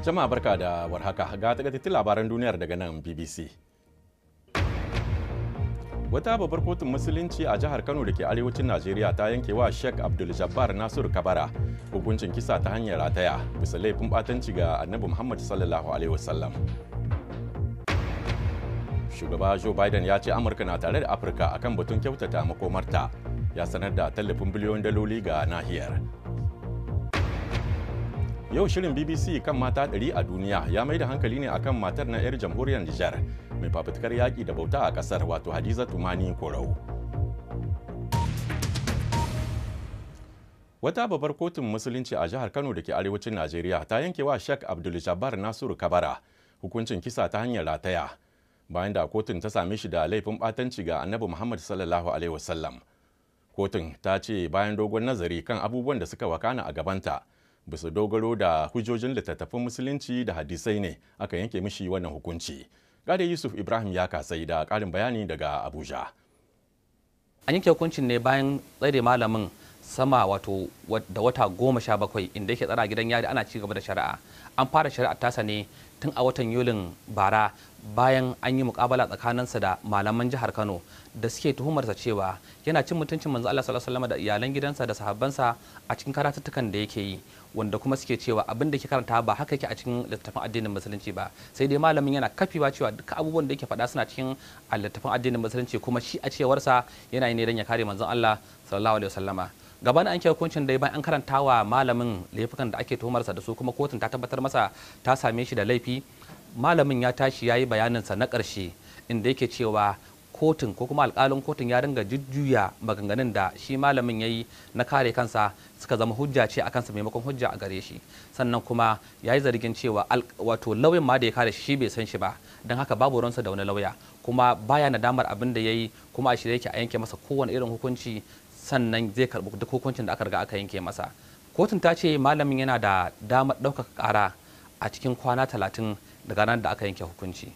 Jama'a barka da warhaka ga takaitattun labaran duniyar daga nan BBC. Wata babbar kotun musulunci a jihar Kano da ke arewacin Najeriya ta yanke wa Sheikh Abdul Jabbar Nasiru Kabara hukuncin kisa ta hanyar rataya bisa laifin batanci ga Annabi Muhammad sallallahu alaihi wasallam. Shugaba Joe Biden ya ce Amurka na tare da Afirka akan batun kyautata makomarta, ya sanar da tallafin biliyon daloli ga nahiyar. Yau shirin BBC kan mata 100 a duniya ya mai da hankali ne akan matar na 'yar jamhuriyar Nijar mai fafutukar yaƙi da bauta a ƙasar wato Hadiza Tumani Korau. Wata babbar kotun musulunci a jihar Kano da ke arewacin Najeriya ta yanke wa Sheikh Abdul Jabbar Nasiru Kabara hukuncin kisa ta hanyar rataya bayan da kotun ta same shi da laifin ɓatanci ga Annabi Muhammad sallallahu alaihi wasallam. Kotun ta ce bayan dogon nazari kan abubuwan da suka wakana a gabanta bisa dogaro da hujjojin littattafan musulunci da hadisai ne aka yanke mishi wannan hukunci. Gade Yusuf Ibrahim ya kasai da ƙarin bayani daga Abuja. An yanke hukuncin ne bayan tsare malamin sama wato da wata 17 inda yake tsara gidan yari ana ci gaba da shari'a. An fara shari'a tasa ne tun a watan Yulin bara bayan an yi mukabala tsakaninsa da malaman jihar Kano da suke tuhumarsa cewa yana cin mutuncin manzo Allah sallallahu alaihi wasallam da iyalan gidansa da sahabbansa a cikin karatuttukan da yake yi, wanda kuma suke cewa abin da ke karanta ba haka yake a cikin littattafan addinin musulunci ba, sai dai malamin yana kafewa cewa duka abubuwan da yake faɗa suna cikin littattafan addinin musulunci kuma shi a cewarsa yana yi ne don ya kare manzon Allah sallallahu alaihi wasallama. Gaban an ke hukuncin dai bayan an karanta wa malamin laifukan da ake tuhumarsa da su kuma kotun ta tabbatar masa ta same shi da laifi, malamin ya tashi ya yi bayaninsa na ƙarshe inda yake cewa kotun ko kuma alƙalin kotun ya ringa jujjuya maganganun da shi malamin ya yi na kare kansa suka zama hujja ce a kansa maimakon hujja a gare shi, sannan kuma ya yi zargin cewa wato lauyan ma da ya kare shi bai san shi ba, don haka babu ransa da wani lauya kuma baya nadamar abin da ya yi kuma a shirye yake a yanke masa kowane irin hukunci, sannan zai karɓi duk hukuncin da aka riga aka yanke masa. Kotun ta ce malamin yana da damar ɗaukaka ƙara a cikin kwana 30 daga ranar da aka yanke hukunci.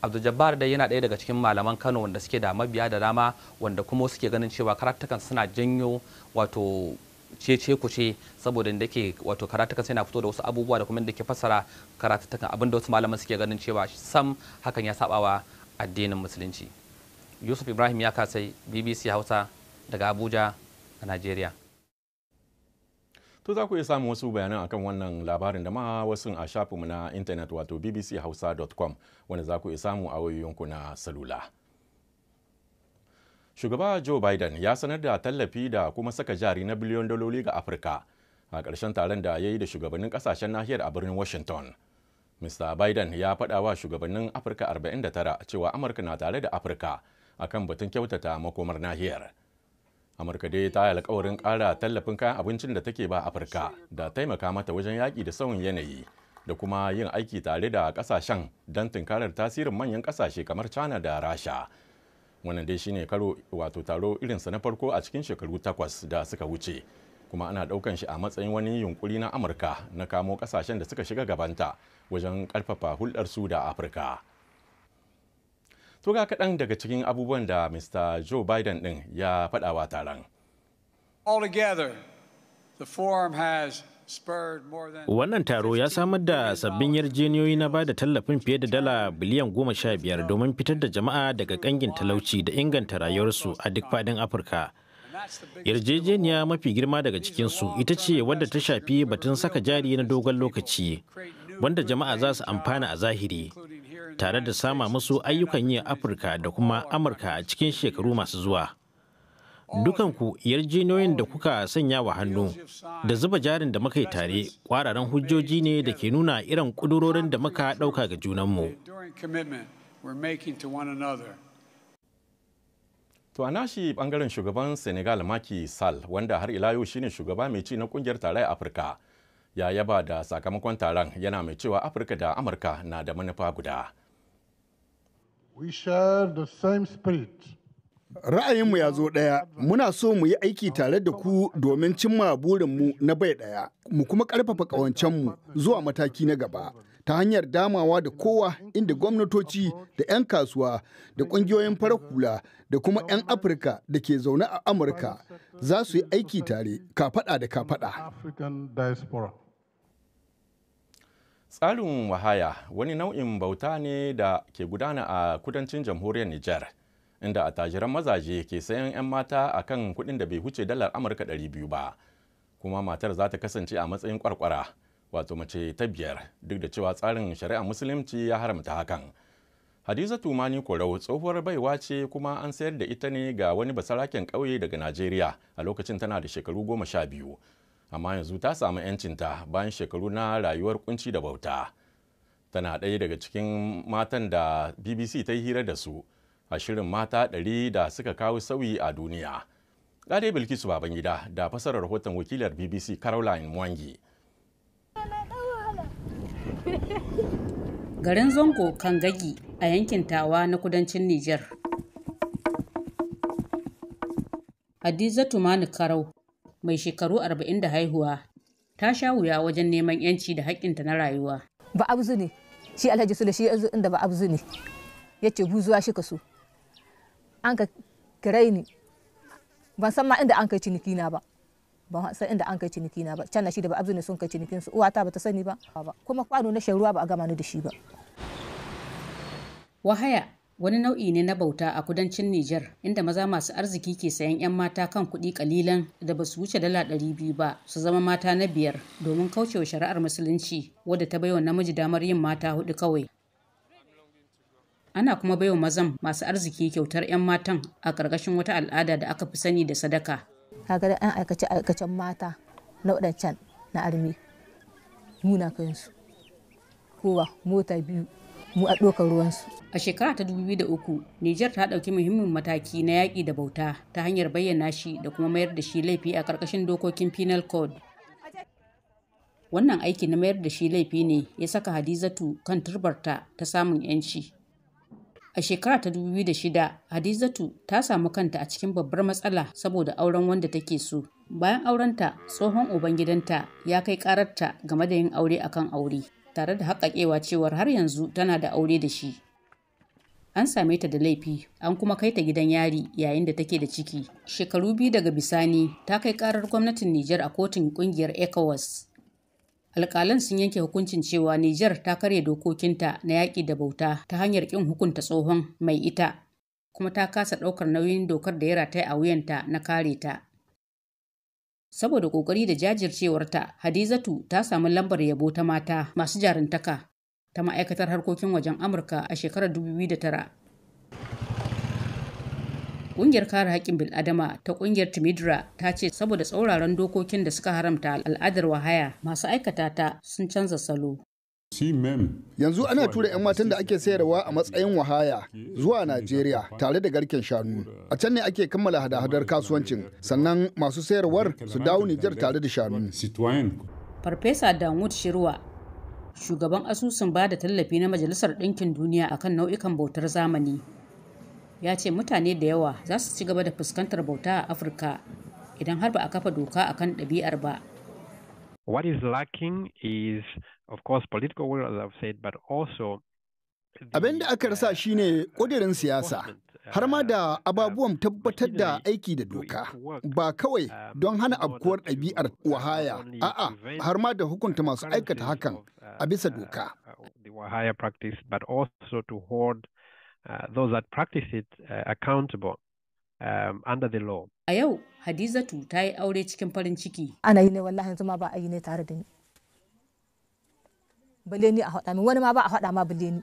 Abdul Jabbar dai yana ɗaya daga cikin malaman Kano wanda suke da mabiya da dama wanda kuma suke ganin cewa karatukan suna janyo wato cece kuce saboda da yake wato karatukan yana fito da wasu abubuwa da kuma da ke fassara karatukan abinda wasu malaman suke ganin cewa sam hakan ya sabawa addinin musulunci. Yusuf Ibrahim ya kasai BBC Hausa daga Abuja a Najeriya. To za ku iya samun wasu bayanan akan wannan labarin da ma wasu a shafinmu na intanet wato bbchausa.com wanda za ku iya samu a wayoyinku na salula. Shugaba Joe Biden ya sanar da tallafi da kuma saka jari na biliyon daloli ga Afirka a ƙarshen taron da ya yi da shugabannin ƙasashen nahiyar a birnin Washington. Mr. Biden ya faɗa wa shugabannin Afirka 49 cewa Amurka na tare da Afirka akan batun kyautata makomar nahiyar. Amurka dai ta yi alkawarin ƙara tallafin kayan abincin da take ba Afirka da taimaka mata wajen yaƙi da sauyin yanayi da kuma yin aiki tare da ƙasashen don tunkarar tasirin manyan ƙasashe kamar China da Rasha. Wannan dai shine karo wato taro irinsa na farko a cikin shekaru 8 da suka wuce, kuma ana ɗaukan shi a matsayin wani yunkuri na Amurka na kamo ƙasashen da suka shiga gabanta wajen ƙarfafa hulɗarsu da Afirka. To ga kaɗan daga cikin abubuwan da Mr. Joe Biden ɗin ya faɗawa taron. Wannan taro ya samar da sabbin yarjejeniyoyi na ba da tallafin fiye da dala biliyan 15 domin fitar da jama'a daga ƙangin talauci da inganta rayuwarsu a duk faɗin Afirka. Yarjejeniya mafi girma daga cikinsu ita ce wadda ta shafi batun saka jari na dogon lokaci, wanda jama'a za su amfana a zahiri, tare da sama musu ayyukan yi a Afirka da kuma Amurka a cikin shekaru masu zuwa. Dukanku yarjejeniyoyin da kuka sanya wa hannu da zuba jarin da muka yi tare kwararan hujjoji ne da ke nuna irin ƙudurorin da muka ɗauka ga junanmu. To a nashi bangaren shugaban Senegal Macky Sall, wanda har ila yau shine shugaba mai ci na kungiyar tarayyar Afirka, ya yaba da sakamakon taron, yana mai cewa Afirka da Amurka na da manufa guda. We share the same spirit. Ra'ayinmu ya zo ɗaya, muna so mu yi aiki tare da ku domin cimma burinmu na bai ɗaya, mu kuma ƙarfafa ƙawancenmu zuwa mataki na gaba. Ta hanyar damawa da kowa inda gwamnatoci da 'yan kasuwa da ƙungiyoyin farar hula da kuma 'yan Afirka da ke zaune a Amurka za su yi aiki tare kafaɗa da kafaɗa. Tsarin wahaya wani nau'in bauta ne da ke gudana a kudancin jamhuriyar Nijar, inda attajiran mazaje ke sayan 'yan mata a kan kuɗin da bai huce dalar Amurka 200 ba, kuma matar za ta kasance a matsayin kwarkwara, wato mace ta biyar, duk da cewa tsarin shari'ar musulunci ya haramta hakan. Hadizatu Mani Korau tsohuwar baiwa ce kuma an sayar da ita ne ga wani basaraken ƙauye daga Najeriya a lokacin tana da shekaru 12. Amma yanzu ta samu 'yancinta bayan shekaru na rayuwar kunci da bauta. Tana ɗaya daga cikin matan da BBC ta yi hira da su a shirin mata 100 da suka kawo sauyi a duniya. Gade Bilkisu Babangida da fasarar rahoton wakilar BBC Caroline Mwangi. Garin Zongo Kangagi a yankin Tawa na kudancin Nijar. Hadizatu Mani Karau, mai shekaru 40 da haihuwa, ta sha wuya wajen neman 'yanci da haƙƙinta na rayuwa. Ba abzu ne, shi Alhaji Sule shi yanzu inda ba abzu ne, ya ce buzuwa shi ka so. An ka kirai ni, ban san ma inda an kai ciniki na ba. Ban san inda an kai ciniki na ba, can na shi da ba abzu ne sun kai cinikin su, uwata ba ta sani ba. Kuma kwano na shan ruwa ba a gama ni da shi ba. Wahaya wani nau'i ne na bauta a kudancin Nijar, inda maza masu arziki ke sayan 'yan mata kan kuɗi kalilan da ba su wuce dala 200 ba su zama mata na biyar domin kaucewa shari'ar musulunci wadda ta baiwa namiji damar yin mata 4 kawai. Ana kuma baiwa mazan masu arziki kyautar 'yan matan a ƙarƙashin wata al'ada da aka fi sani da sadaka. Kaga da 'yan aikace-aikacen mata na waɗancan na armi muna kansu kowa mota 2 mu a ɗaukar ruwansu. A shekara ta 2003, Nijar ta ɗauki muhimmin mataki na yaƙi da bauta ta hanyar bayyana shi da kuma mayar da shi laifi a ƙarƙashin dokokin Penal Code. Wannan aiki na mayar da shi laifi ne ya saka Hadizatu kan turbarta ta samun 'yanci. A shekara ta 2006, Hadizatu ta samu kanta a cikin babbar matsala saboda auren wanda take so. Bayan aurenta, tsohon ubangidanta ya kai ƙararta game da yin aure akan aure, tare da haƙaƙewa cewar har yanzu tana da aure da shi. An same ta da laifi, an kuma kai ta gidan yari yayin da take da ciki. Shekaru 2 daga bisani, ta kai ƙarar gwamnatin Nijar a kotun ƙungiyar ECOWAS. Alƙalan sun yanke hukuncin cewa Nijar ta karya dokokinta na yaƙi da bauta ta hanyar ƙin hukunta tsohon mai ita, kuma ta kasa ɗaukar nauyin dokar da ya rataya a wuyanta na kare ta. Saboda ƙoƙari da jajircewarta, Hadizatu ta samu lambar yabo ta mata masu jarintaka ta ma'aikatar harkokin wajen Amurka a shekarar 2009. Ƙungiyar kare haƙƙin bil'adama ta ƙungiyar Timidra ta ce saboda tsauraran dokokin da suka haramta al'adar wahaya, masu aikata ta sun canza salo. Yanzu ana tura 'yan matan da ake sayarwa a matsayin wahaya zuwa Najeriya tare da garken shanu. A can ne ake kammala hada-hadar kasuwancin, sannan masu sayarwar su dawo Nijar tare da shanu. Farfesa Dawud Shirwa, shugaban asusun ba da tallafi na Majalisar Ɗinkin Duniya akan nau'ikan bautar zamani, ya ce mutane da yawa za su ci gaba da fuskantar bauta a Afirka idan har ba a kafa doka akan ɗabi'ar ba. What is lacking is, of course, political will, as I've said, but also abin da aka rasa shine ƙudurin siyasa, har ma da ababuwan tabbatar da aiki da doka, ba kawai don hana afkuwar ɗabi'ar wahaya, a'a har ma da hukunta masu aikata hakan a bisa doka. The wahaya practice, but also to hold those that practice it accountable under the law. A yau, Hadizatu ta yi aure cikin farin ciki. Ana yi ne wallahi yanzu ma ba a yi ne tare da ni. Bale ni a haɗa min, wani ma ba a haɗa ma bale ni.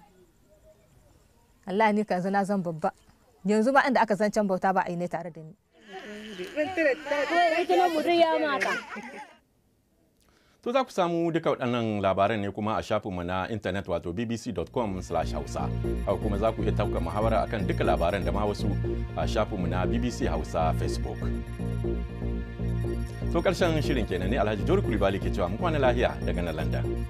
Allah ni kan na zan babba. Yanzu ma inda aka zancen bauta ba a yi ne tare da ni. To za ku samu duka waɗannan labaran ne kuma a shafinmu na intanet wato bbc.com/hausa. Haka kuma za ku iya tafka muhawara akan duka labaran da ma wasu a shafinmu na BBC Hausa Facebook. To ƙarshen shirin kenan ne Alhaji Jori Kulibali ke cewa mu kwana lahiya daga nan London.